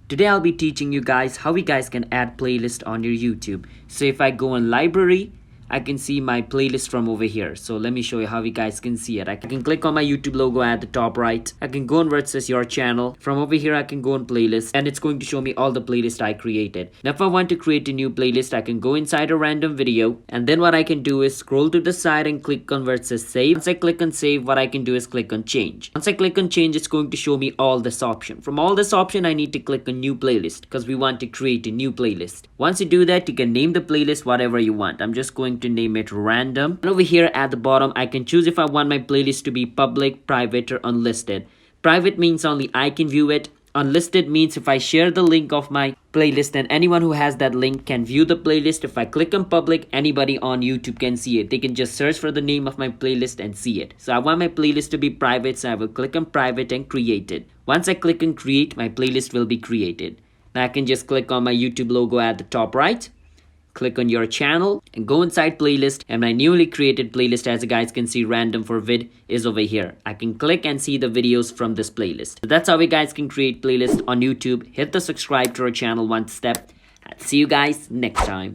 Today I'll be teaching you guys how you guys can add playlist on your YouTube. So if I go on library, I can see my playlist from over here. So let me show you how you guys can see it. I can click on my YouTube logo at the top right. I can go on where it says your channel. From over here I can go on playlist and it's going to show me all the playlists I created. Now if I want to create a new playlist, I can go inside a random video, and then what I can do is scroll to the side and click on where it says save. Once I click on save, what I can do is click on change. Once I click on change, it's going to show me all this option. From all this option, I need to click on new playlist because we want to create a new playlist. Once you do that, you can name the playlist whatever you want. I'm just going to name it random. And over here at the bottom, I can choose if I want my playlist to be public, private, or unlisted. Private means only I can view it. Unlisted means if I share the link of my playlist, then anyone who has that link can view the playlist. If I click on public, anybody on YouTube can see it. They can just search for the name of my playlist and see it. So I want my playlist to be private, so I will click on private and create it. Once I click on create, my playlist will be created. Now I can just click on my YouTube logo at the top right. Click on your channel and go inside playlist, and my newly created playlist, as you guys can see, random for vid, is over here. I can click and see the videos from this playlist. So that's how you guys can create playlist on YouTube. Hit the subscribe to our channel one step. I'll see you guys next time.